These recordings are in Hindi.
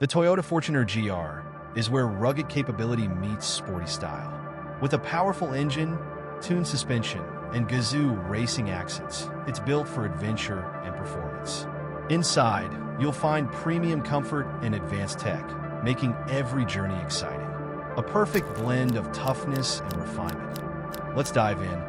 The Toyota Fortuner GR is where rugged capability meets sporty style. With a powerful engine, tuned suspension, and Gazoo racing accents, it's built for adventure and performance. Inside, you'll find premium comfort and advanced tech, making every journey exciting. A perfect blend of toughness and refinement. Let's dive in.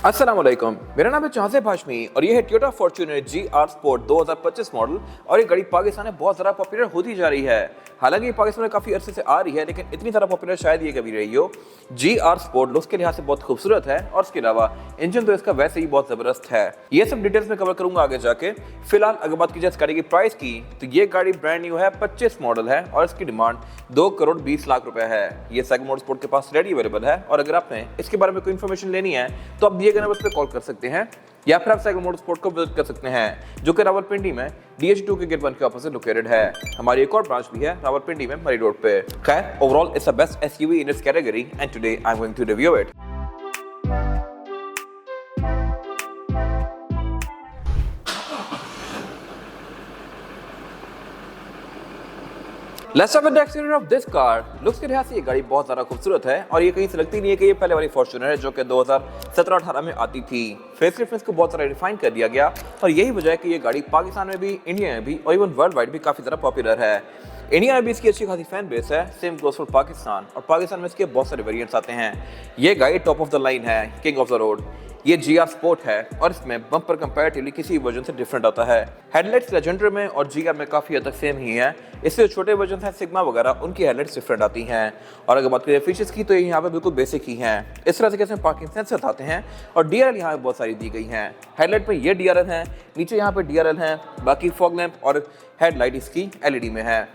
अस्सलाम वालेकुम, मेरा नाम है चाहज़ेब हाशमी और ये है Toyota Fortuner GR sport 2025 model. और ये गाड़ी पाकिस्तान में बहुत ज़्यादा पॉपुलर होती जा रही है। हालांकि ये पाकिस्तान में काफ़ी अरसे से आ रही है, लेकिन इतनी ज़्यादा पॉपुलर शायद ये कभी रही हो। GR स्पोर्ट लुक्स के लिहाज से बहुत खूबसूरत है और इसके अलावा इंजन तो इसका वैसे ही बहुत ज़बरदस्त है। ये सब डिटेल्स में कवर करूंगा आगे जाके। फिलहाल अगर बात की जाए इस गाड़ी की प्राइस की, तो ये गाड़ी ब्रांड न्यू है, 25 मॉडल है और इसकी डिमांड 2 करोड़ 20 लाख रुपए है। ये सेगमेंट मोटरस्पोर्ट के पास रेडी अवेलेबल है और अगर आपने इसके बारे में कोई इन्फॉर्मेशन लेनी है तो आप दिए गए नंबर पर कॉल कर सकते हैं या फिर आप सेगमेंट मोटरस्पोर्ट को विजिट कर सकते हैं, जो कि रावलपिंडी में DH2 के गेट 1 के ऑपोजिट लोकेटेड है। हमारी एक और ब्रांच भी है रावलपिंडी में मरी रोड पे। खैर, overall it's the best SUV in its category and today I am going to review it. Let's have an exterior of this car. Looks के लिहाज से ये गाड़ी बहुत ज़्यादा खूबसूरत है और ये कहीं से लगती नहीं है कि ये पहले वाली फॉर्च्यूनर है जो कि 2017-18 में आती थी। फेसलिफ्ट में इसको बहुत ज़्यादा रिफाइन कर दिया गया और यही वजह है कि ये गाड़ी पाकिस्तान में भी, इंडिया में भी और इवन वर्ल्ड वाइड भी काफ़ी ज़्यादा पॉपुलर है। इंडिया में भी इसकी अच्छी खासी फैन बेस है, सेम गोज़ फॉर पाकिस्तान। और पाकिस्तान में इसके बहुत सारे वेरिएंट्स आते हैं। ये गाड़ी टॉप ऑफ द लाइन है, किंग ऑफ द रोड। ये GR स्पोर्ट है और इसमें बम्पर कंपैरेटिवली किसी वर्जन से डिफरेंट आता है। हेडलाइट्स लेजेंडर में और GR में काफ़ी हद तक सेम ही है। इससे छोटे वर्जन हैं सिग्मा वगैरह, उनकी हेडलाइट्स डिफरेंट आती हैं। और अगर बात करें फीचर्स की, तो ये यहाँ पे बिल्कुल बेसिक ही हैं। इस तरह से कैसे पार्किंग सेंसर्स आते हैं और DRL यहाँ पे बहुत सारी दी गई हैं। हेडलाइट पे ये DRL है, नीचे यहाँ पे DRL है, बाकी फॉग लैंप और हेडलाइट इसकी LED में है।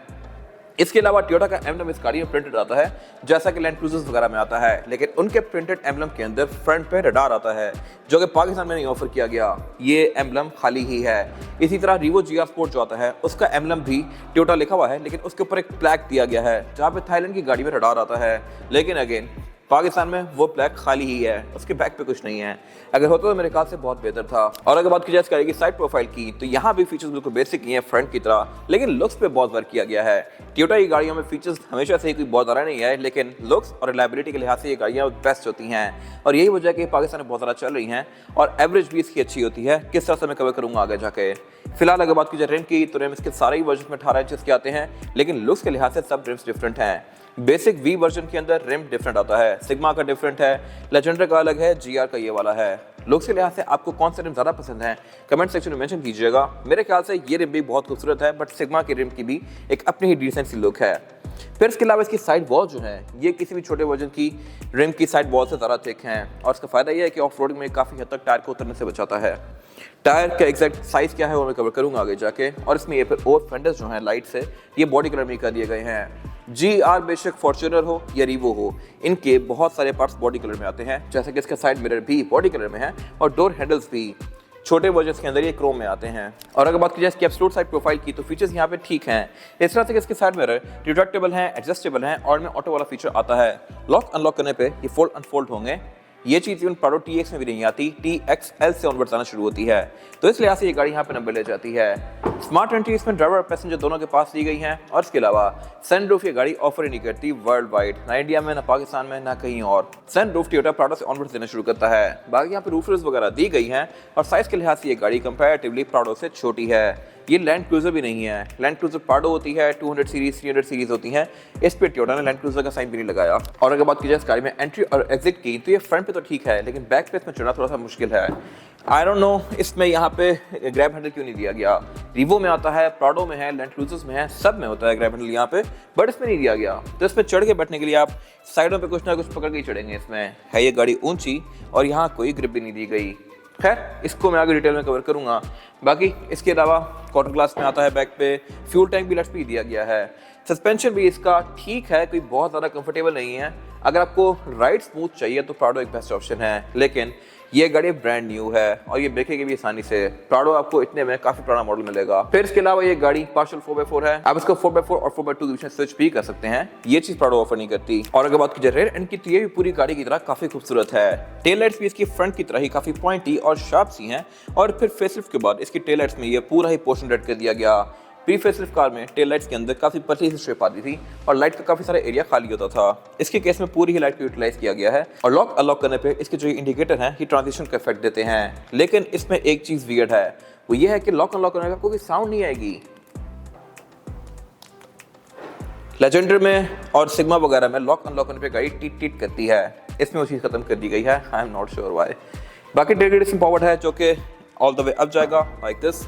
इसके अलावा टोयोटा का एम्बलम इस गाड़ी में प्रिंटेड आता है, जैसा कि लैंड क्रूजर्स वगैरह में आता है, लेकिन उनके प्रिंटेड एम्बलम के अंदर फ्रंट पे रडार आता है, जो कि पाकिस्तान में नहीं ऑफर किया गया। ये एम्बलम खाली ही है। इसी तरह रिवो GR स्पोर्ट जो आता है, उसका एम्बलम भी टोयोटा लिखा हुआ है, लेकिन उसके ऊपर एक प्लैक दिया गया है, जहाँ पे थाईलैंड की गाड़ी में रडार आता है, लेकिन अगेन पाकिस्तान में वो प्लैक खाली ही है, उसके बैक पे कुछ नहीं है। अगर होता तो मेरे ख्याल से बहुत बेहतर था। और अगर बात की जाए इस गाड़ी की साइड प्रोफाइल की, तो यहाँ भी फीचर्स बिल्कुल बेसिक ही है फ्रंट की तरह, लेकिन लुक्स पे बहुत वर्क किया गया है। टोयोटा की गाड़ियों में फीचर्स हमेशा से ही कोई बहुत ज़्यादा नहीं है, लेकिन लुक्स और रिलायबिलिटी के लिहाज से ये गाड़ियाँ बेस्ट होती हैं और यही वजह है कि पाकिस्तान में बहुत ज़्यादा चल रही हैं और एवरेज भी इसकी अच्छी होती है। किस तरह से मैं कवर करूँगा आगे जाके। फिलहाल अगर बात की जाए रिम की, तो रिम इसके सारे ही वर्जन में 18 इंचेस के आते हैं, लेकिन लुक्स के लिहाज से सब रिम्स डिफरेंट हैं। बेसिक V वर्जन के अंदर रिम डिफरेंट आता है, सिग्मा का डिफरेंट है, लेजेंडर का अलग है, GR का ये वाला है। लुक्स के लिहाज से आपको कौन सा रिम ज़्यादा पसंद है, कमेंट सेक्शन में मेंशन कीजिएगा। मेरे ख्याल से ये रिम भी बहुत खूबसूरत है, बट सिग्मा की रिम की भी एक अपनी ही डिसेंट सी लुक है। फिर इसके अलावा इसकी साइड वॉल जो है, ये किसी भी छोटे वर्जन की रिम की साइड वॉल से ज़्यादा थिक हैं और इसका फ़ायदा ये है कि ऑफ रोडिंग में काफ़ी हद तक टायर को उतरने से बचाता है। टायर का एग्जैक्ट साइज़ क्या है वो मैं कवर करूँगा आगे जाके। और इसमें ये फिर ओवर फेंडर्स जो हैं लाइट से, ये बॉडी कलर में कर दिए गए हैं। GR बेशक फॉर्च्यूनर हो या रिवो हो, इनके बहुत सारे पार्ट्स बॉडी कलर में आते हैं, जैसे कि इसका साइड मिरर भी बॉडी कलर में है और डोर हैंडल्स भी छोटे वर्जन के अंदर ये क्रोम में आते हैं। और अगर बात की जाए इसकी एब्सोल्यूट साइड प्रोफाइल की, तो फीचर्स यहाँ पे ठीक हैं। इस तरह से कि इसके साइड मिरर रिट्रैक्टेबल हैं, एडजस्टेबल हैं और में ऑटो वाला फीचर आता है। लॉक अनलॉक करने पे ये फोल्ड अनफोल्ड होंगे। ये चीज़ इवन प्राडो TX में भी नहीं आती, TXL से ऑनवर्ड्स आना शुरू होती है, तो इस लिहाज से ये गाड़ी यहाँ पे नंबर ले जाती है। स्मार्ट एंट्री इसमें ड्राइवर और पैसेंजर दोनों के पास दी गई हैं और इसके अलावा सनरूफ ये गाड़ी ऑफर ही नहीं करती वर्ल्ड वाइड, ना इंडिया में, ना पाकिस्तान में, ना कहीं और। सनरूफ टोयोटा प्राडो से ऑनवर्ड्स देना शुरू करता है। बाकी यहाँ पे रूफर्स वगैरह दी गई हैं और साइज के लिहाज से ये गाड़ी कंपैरेटिवली प्राडो से छोटी है। ये लैंड क्रूजर भी नहीं है। लैंड क्रूजर प्राडो होती है, 200 सीरीज 300 सीरीज होती हैं, इस पे टोयोटा ने लैंड क्रूजर का साइन भी नहीं लगाया। और अगर बात की जाए इस गाड़ी में एंट्री और एग्जिट की, तो ये फ्रंट पे तो ठीक है, लेकिन बैक पे इसमें चढ़ना थोड़ा सा मुश्किल है। आई डोंट नो इसमें यहाँ पे ग्रैब हैंडल क्यों नहीं दिया गया। रिवो में आता है, प्राडो में है, लैंड क्रूजर्स में है, सब में होता है ग्रैब हैंडल यहाँ पे, बट इसमें नहीं दिया गया। तो इसमें चढ़ के बैठने के लिए आप साइडों पे कुछ ना कुछ पकड़ के ही चढ़ेंगे। इसमें है ये गाड़ी ऊंची और यहाँ कोई ग्रिप भी नहीं दी गई। खैर, इसको मैं आगे डिटेल में कवर करूँगा। बाकी इसके अलावा क्वार्टर ग्लास में आता है बैक पे, फ्यूल टैंक भी लेट्स भी दिया गया है। सस्पेंशन भी इसका ठीक है, कोई बहुत ज़्यादा कंफर्टेबल नहीं है। अगर आपको राइड स्मूथ चाहिए तो प्राडो एक बेस्ट ऑप्शन है, लेकिन ये गाड़ी ब्रांड न्यू है और ये ब्रेकेगी भी आसानी से। प्राडो आपको इतने में काफी पुराना मॉडल मिलेगा। फिर इसके अलावा ये गाड़ी पार्शियल 4x4 है, आप इसको 4x4 और 4x2 के बीच में स्विच भी कर सकते हैं। ये चीज प्राडो ऑफर नहीं करती। और अगर बात की जाए रेयर एंड की, तो ये भी पूरी गाड़ी की तरह काफी खूबसूरत है। टेल लाइट्स भी इसकी फ्रंट की तरह ही काफी पॉइंटी और शार्प सी हैं और फिर फेसलिफ्ट के बाद इसकी टेल लाइट्स में ये पूरा ही पोर्शन रेड कर दिया गया। प्री फेसलिफ्ट कार में टेल लाइट्स के अंदर काफ़ी पतली सी स्ट्रिप आती थी और लाइट का काफ़ी सारा एरिया खाली होता था। इसके केस में पूरी ही लाइट को यूटिलाइज किया गया है और लॉक अनलॉक करने पे इसके जो इंडिकेटर हैं ये ट्रांजिशन का इफेक्ट देते हैं। लेकिन इसमें एक चीज़ वियर्ड है, वो ये है कि लॉक अनलॉक करने का कोई साउंड नहीं आएगी। लेजेंडर में और सिग्मा वगैरह में लॉक अनलॉक करने पे गाड़ी टीट टीट करती है, इसमें वो चीज़ खत्म कर दी गई है। I am not sure why. बाकी टेलगेट पावर्ड है जो कि ऑल द वे अप जाएगा लाइक दिस।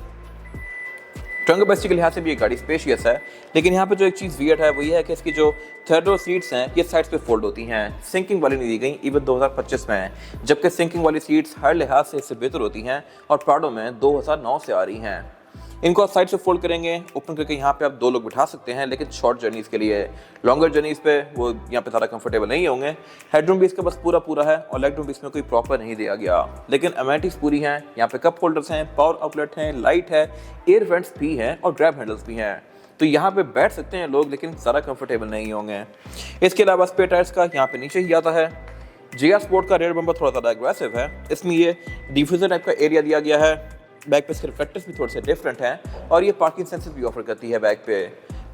ट्रंक कैपेसिटी के लिहाज से भी ये गाड़ी स्पेशियस है, लेकिन यहाँ पे जो एक चीज़ वियर्ड है वो ये है कि इसकी जो थर्ड रो सीट्स हैं ये साइड्स पे फोल्ड होती हैं। सिंकिंग वाली नहीं दी गई इवन 2025 में, जबकि सिंकिंग वाली सीट्स हर लिहाज से इससे बेहतर होती हैं और प्राडो में 2009 से आ रही हैं। इनको आप साइड से फोल्ड करेंगे, ओपन करके यहाँ पे आप 2 लोग बिठा सकते हैं, लेकिन शॉर्ट जर्नीज़ के लिए। लॉन्गर जर्नीज़ पे वो यहाँ पे ज़्यादा कंफर्टेबल नहीं होंगे। हेडरूम भी इसका बस पूरा है और लेग रूम भी इसमें कोई प्रॉपर नहीं दिया गया, लेकिन अमेनिटीज़ पूरी हैं। यहाँ पे कप होल्डर्स हैं, पावर आउटलेट हैं, लाइट है, एयर वेंट्स भी हैं और ग्रैब हैंडल्स भी हैं। तो यहाँ पे बैठ सकते हैं लोग, लेकिन ज़्यादा कंफर्टेबल नहीं होंगे। इसके अलावा स्पेयर टायर्स का यहाँ पे नीचे ही आता है। GR स्पोर्ट का रेयर बम्पर थोड़ा ज़्यादा एग्रेसिव है, इसमें ये डिफ्यूजर टाइप का एरिया दिया गया है। बैक पे इसके रिफ्लेक्टर्स भी थोड़े से डिफरेंट हैं और ये पार्किंग सेंसर्स भी ऑफर करती है बैक पे।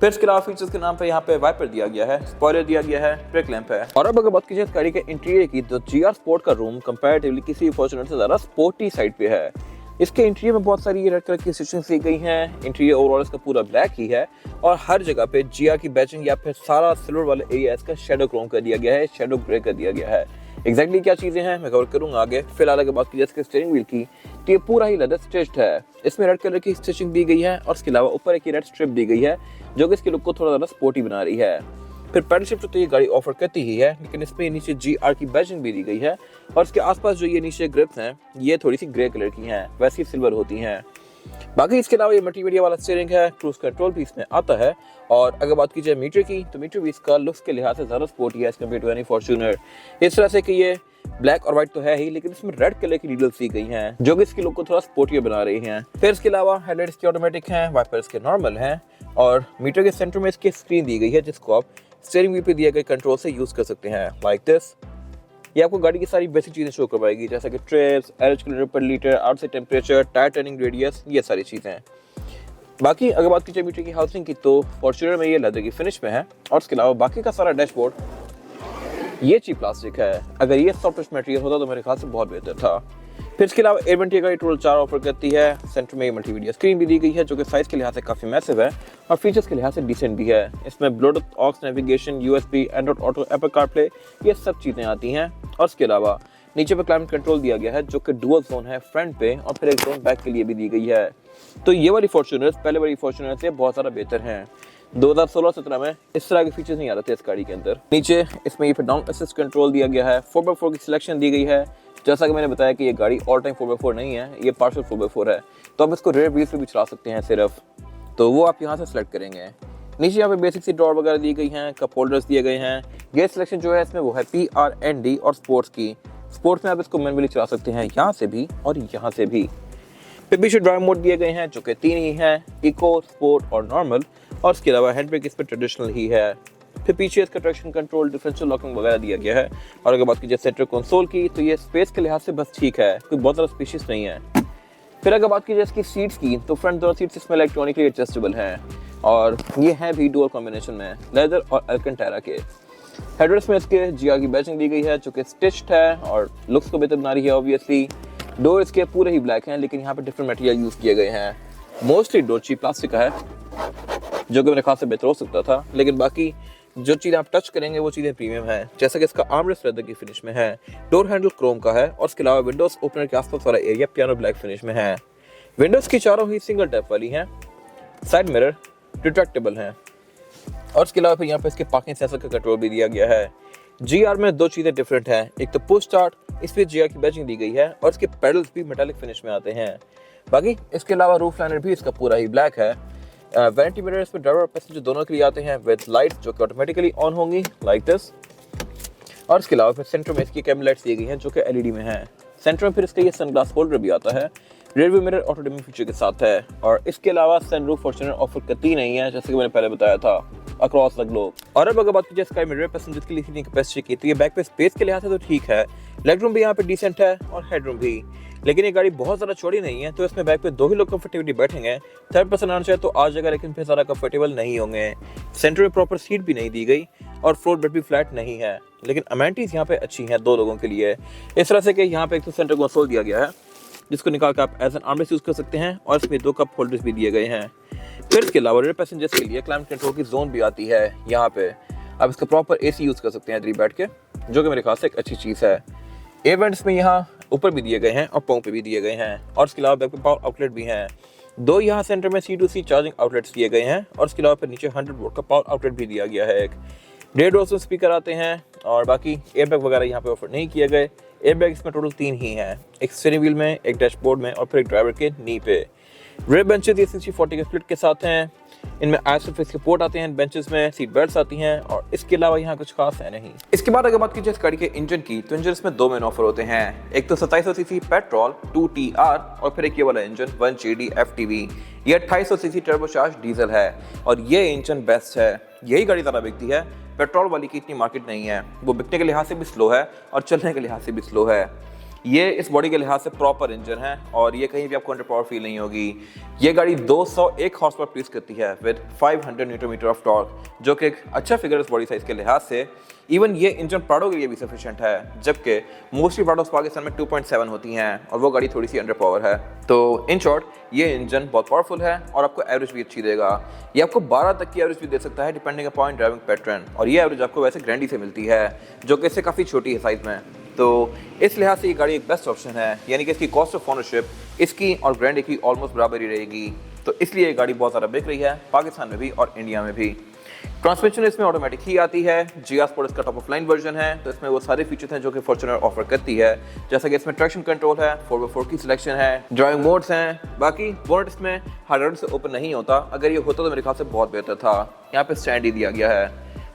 फिर इसके अलावा फीचर्स के नाम पे यहाँ पे वाइपर दिया गया है, स्पॉइलर दिया गया है, ब्रेक लैंप है। और अब अगर बात कीजिए इस गाड़ी के इंटीरियर की, तो GR स्पोर्ट का रूम कंपैरेटिवली किसी फॉर्च्यूनर से ज़्यादा स्पोर्टी साइड पे है। इसके इंटीरियर में बहुत सारी रेड कलर की स्टिचिंग्स दी गई हैं। इंटीरियर ओवरऑल इसका पूरा ब्लैक ही है और हर जगह पे GR की बैचिंग या फिर सारा सिल्वर वाला एरिया इसका शेडो क्रोम कर दिया गया है, शेडो ग्रे कर दिया गया है। एग्जैक्टली क्या चीज़ें हैं मैं कवर करूंगा आगे। फिलहाल अगर बात की जाए इसके स्टीयरिंग व्हील की, तो ये पूरा ही लेदर स्टिच्ड है। इसमें रेड कलर की स्टिचिंग दी गई है और इसके अलावा ऊपर एक रेड स्ट्रिप दी गई है जो कि इसके लुक को थोड़ा ज़्यादा स्पोर्टी बना रही है। फिर पैडल शिफ्ट तो ये गाड़ी ऑफर करती ही है, लेकिन इसमें नीचे GR की बैजिंग भी दी गई है और इसके आसपास जो ये नीचे ग्रिप्स हैं ये थोड़ी सी ग्रे कलर की हैं, वैसी सिल्वर होती हैं। बाकी इसके अलावा ये मल्टीमीडिया वाला स्टीयरिंग है, क्रूज कंट्रोल भी इसमें आता है। और अगर बात की जाए मीटर की, तो मीटर भी इसका लुक्स के लिहाज से ज़्यादा स्पोर्टी है as compare to any Fortuner. इस तरह से कि ये ब्लैक और व्हाइट तो है ही, लेकिन इसमें रेड कलर की नीडल्स दी गई हैं जो कि इसके लुक को थोड़ा स्पोर्टियर बना रही हैं। फिर इसके अलावा हेडलाइट्स के ऑटोमेटिक हैं, वाइपर्स के नॉर्मल हैं और मीटर के सेंटर में इसकी स्क्रीन दी गई है जिसको आप स्टीयरिंग व्हील पे दिए गए कंट्रोल से यूज कर सकते हैं लाइक दिस। ये आपको गाड़ी की सारी बेसिक चीज़ें शो करवाएगी, जैसे कि ट्रिप्स, एवरेज किलोमीटर पर litre, outside temperature, tyre turning radius, ये सारी चीज़ें। बाकी अगर बात की जाए मीटर की हाउसिंग की, तो फॉर्च्यूनर में ये लेदर की फिनिश में है और इसके अलावा बाकी का सारा डैशबोर्ड ये चीप प्लास्टिक है। अगर ये सॉफ्ट मटेरियल होता तो मेरे ख्याल से बहुत बेहतर था। फिर इसके अलावा एयर वेंट गाड़ी टोटल 4 ऑफर करती है। सेंटर में मल्टीमीडिया स्क्रीन भी दी गई है जो कि साइज के लिहाज से काफ़ी मैसिव है और फीचर्स के लिहाज से डिसेंट भी है। इसमें Bluetooth, aux navigation, USB, Android Auto, Apple CarPlay, ये सब चीज़ें आती हैं। और इसके अलावा नीचे पे क्लाइमेट कंट्रोल दिया गया है जो कि डुअल जोन है फ्रंट पे और फिर एक जोन बैक के लिए भी दी गई है। तो ये वाली फॉर्च्यूनर्स पहले वाली फॉर्च्यूनर से बहुत ज़्यादा बेहतर हैं। 2016-17 में इस तरह के फीचर्स नहीं आ रहे थे इस गाड़ी के अंदर। नीचे इसमें ये फिर डाउन असिस्ट कंट्रोल दिया गया है, 4x4 की सिलेक्शन दी गई है। जैसा कि मैंने बताया कि ये गाड़ी ऑल टाइम 4x4 नहीं है, ये पार्शियल 4x4 है, तो आप इसको रेयर व्हील्स पे भी चला सकते हैं सिर्फ, तो वो आप यहाँ से सेलेक्ट करेंगे। नीचे यहाँ पे बेसिक सी ड्रॉर वगैरह दी गई हैं, कप होल्डर्स दिए गए हैं। गियर सिलेक्शन जो है इसमें वो है PRND और स्पोर्ट्स की। स्पोर्ट्स में आप इसको मैनुअली चला सकते हैं यहाँ से भी और यहाँ से भी। फिर पीछे ड्राइव मोड दिए गए हैं जो कि 3 ही हैं, इको, स्पोर्ट और नॉर्मल, और इसके अलावा हैंड ब्रेक इस पर ट्रेडिशनल ही है। फिर पीछे इसका ट्रैक्शन कंट्रोल, डिफरेंशियल लॉकिंग वगैरह दिया गया है। और अगर बात की जाए सेंटर कंसोल की, तो ये स्पेस के लिहाज से बस ठीक है, कोई बहुत ज़्यादा स्पेशियस नहीं है। फिर अगर बात की जाए इसकी सीट्स की, तो फ्रंट दोनों सीट्स इसमें इलेक्ट्रॉनिकली एडजस्टेबल हैं और ये हैं भी डुअल कॉम्बिनेशन में, लेदर और अल्कंटारा के। हेडरेस्ट में इसके GR की बैचिंग दी गई है जो कि स्टिच्ड है और लुक्स को बेहतर बना रही है ऑब्वियसली। डोर इसके पूरे ही ब्लैक हैं, लेकिन यहाँ पे डिफरेंट मटेरियल यूज़ किए गए हैं। मोस्टली डोर चीप प्लास्टिक का है जो कि मेरे ख्याल से बेहतर हो सकता था, लेकिन बाकी जो चीज़ आप टच करेंगे वो चीज़ें प्रीमियम है। जैसा कि इसका आर्मरेस्ट लेदर की फिनिश में है, डोर हैंडल क्रोम का है और इसके अलावा विंडोज ओपनर के आसपास वाला एरिया पियानो ब्लैक फिनिश में है। विंडोज की चारों ही सिंगल टैप वाली हैं, साइड मिरर रिट्रैक्टेबल हैं और इसके अलावा फिर यहाँ पे इसके पार्किंग सेंसर का कंट्रोल भी दिया गया है। GR में 2 चीज़ें डिफरेंट हैं, एक तो पुश स्टार्ट, इस पर GR की बैचिंग दी गई है और इसके पेडल्स भी मेटालिक फिनिश में आते हैं। बाकी इसके अलावा रूफ लाइनर भी इसका पूरा ही ब्लैक है। वैनिटी मिरर इस पर ड्राइवर और पैसेंजर दोनों के लिए आते हैं विद लाइट जो कि ऑटोमेटिकली ऑन होंगी लाइक दिस। और इसके अलावा फिर सेंटर में इसकी कैमरा लाइट्स दी गई हैं जो कि LED में है। सेंटर में फिर इसका ये सनग्लास होल्डर भी आता है, rear view mirror auto dimming feature के साथ है। और इसके अलावा सनरूफ फॉर्च्यूनर ऑफर करती नहीं है, जैसे कि मैंने पहले बताया था। Across the globe. और अब अगर बात की जाए स्काई में रेयर पैसेंजर्स के लिए सीटिंग कैपेसिटी की, तो ये बैक पे स्पेस के लिहाज से तो ठीक है, लेग रूम भी यहाँ पे डिसेंट है और हेड रूम भी, लेकिन ये गाड़ी बहुत ज़्यादा चौड़ी नहीं है, तो इसमें बैक पे 2 ही लोग कंफर्टेबली बैठेंगे। थर्ड पर्सन आना चाहे तो आ जाएगा, लेकिन फिर ज़्यादा कंफर्टेबल नहीं होंगे। सेंटर में प्रॉपर सीट भी नहीं दी गई और फ्लोर बेड भी फ्लैट नहीं है, लेकिन अमेनिटीज़ यहाँ पे अच्छी हैं 2 लोगों के लिए, इस तरह से कि यहाँ पे एक तो सेंटर कंसोल दिया गया है जिसको निकाल कर आप एज एन आर्मरेस्ट यूज़ कर सकते हैं, और इसमें 2 कप होल्डर्स भी दिए गए हैं। फिर इसके अलावा रेयर पैसेंजर्स के लिए क्लाइमेट कंट्रोल की जोन भी आती है यहाँ पे, आप इसका प्रॉपर AC यूज़ कर सकते हैं 3 बैठ के, जो कि मेरे ख्याल से एक अच्छी चीज़ है। एयर वेंट्स में यहाँ ऊपर भी दिए गए हैं और पाँव पे भी दिए गए हैं, और इसके अलावा बैक पे पावर आउटलेट भी हैं। 2 यहाँ सेंटर में C2C चार्जिंग आउटलेट्स दिए गए हैं, और इसके अलावा फिर नीचे 100 वोल्ट का पावर आउटलेट भी दिया गया है। एक रेड डोर्स में स्पीकर आते हैं, और बाकी एयरबैग वगैरह यहाँ पे ऑफर नहीं किए गए। एयरबैग इसमें टोटल 3 ही हैं, एक स्टीयरिंग व्हील में, एक डैशबोर्ड में, और फिर एक ड्राइवर के नी पे। रेयर बेंचेस ये 60-40 के स्प्लिट के साथ हैं, इनमें आइसोफिक्स के पोर्ट आते हैं बेंचेस में, सीट बेल्ट्स आती हैं, और इसके अलावा यहाँ कुछ खास है नहीं। इसके बाद अगर बात की जाए इस गाड़ी के इंजन की, तो इंजन में 2 मेन ऑफर होते हैं, एक तो 2700 सीसी पेट्रोल 2TR, और फिर एक ये वाला इंजन 1GD FTV। ये 2800 सीसी टर्बोचार्ज डीजल है, और ये इंजन बेस्ट है। यही गाड़ी ज़्यादा बिकती है, पेट्रोल वाली की इतनी मार्केट नहीं है, वो बिकने के लिहाज से भी स्लो है और चलने के लिहाज से भी स्लो है। ये इस बॉडी के लिहाज से प्रॉपर इंजन है, और ये कहीं भी आपको अंडर पावर फील नहीं होगी। ये गाड़ी 201 हॉर्स पावर प्रोड्यूस करती है with 500 newton metre of torque, जो कि एक अच्छा फिगर इस बॉडी साइज के लिहाज से। इवन ये इंजन प्राडो के लिए भी सफिशिएंट है, जबकि मोस्टली प्राडोस पाकिस्तान में 2.7 होती हैं, और वो गाड़ी थोड़ी सी अंडर पावर है। तो इन शॉर्ट ये इंजन बहुत पावरफुल है, और आपको एवरेज भी अच्छी देगा। ये आपको 12 तक की एवरेज भी दे सकता है डिपेंडिंग अपॉन ड्राइविंग पैटर्न, और ये एवरेज आपको वैसे ग्रैंडी से मिलती है, जो कि इससे काफ़ी छोटी है साइज में। तो इस लिहाज से ये गाड़ी एक बेस्ट ऑप्शन है, यानी कि इसकी कॉस्ट ऑफ ओनरशिप इसकी और ग्रैंडी की ऑलमोस्ट बराबर ही रहेगी। तो इसलिए ये गाड़ी बहुत ज़्यादा बिक रही है पाकिस्तान में भी और इंडिया में भी। ट्रांसमिशन इसमें ऑटोमेटिक ही आती है, GR स्पोर्ट इसका टॉप ऑफ लाइन वर्जन है, तो इसमें वो सारे फीचर्स हैं जो कि फॉर्च्यूनर ऑफर करती है, जैसा कि इसमें ट्रैक्शन कंट्रोल है, 4x4 की सिलेक्शन है, ड्राइविंग मोड्स हैं। बाकी बोनट इसमें हार्ड से ओपन नहीं होता, अगर ये होता तो मेरे ख्याल से बहुत बेहतर था। यहाँ पे स्टैंड ही दिया गया है,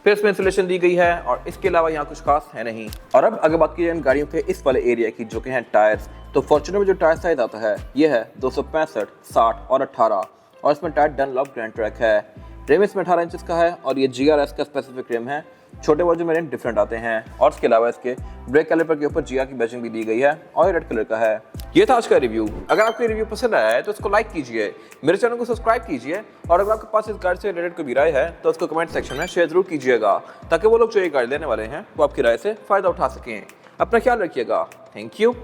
फिर इसमें इंसुलेशन दी गई है, और इसके अलावा यहाँ कुछ खास है नहीं। और अब अगर बात की जाए इन गाड़ियों के इस वाले एरिया की, जो कि हैं टायर्स, तो फॉर्च्यूनर में जो टायर साइज आता है ये है 265, 60 और 18, और इसमें टायर डनलॉप ग्रैंड ट्रैक है। रिम इसमें 18 इंचेस का है, और ये GRS का स्पेसिफिक रिम है। छोटे वर्जन में रिम डिफरेंट आते हैं, और इसके अलावा इसके ब्रेक कैलिपर के ऊपर GR की बैजिंग भी दी गई है, और रेड कलर का है। ये था आज का रिव्यू। अगर आपको ये रिव्यू पसंद आया है तो इसको लाइक कीजिए, मेरे चैनल को सब्सक्राइब कीजिए, और अगर आपके पास इस गाड़ी से रिलेटेड कोई भी राय है तो उसको कमेंट सेक्शन में शेयर जरूर कीजिएगा, ताकि वो लोग जो ये गाड़ी लेने वाले हैं वो आपकी राय से फ़ायदा उठा सकें। अपना ख्याल रखिएगा। Thank you.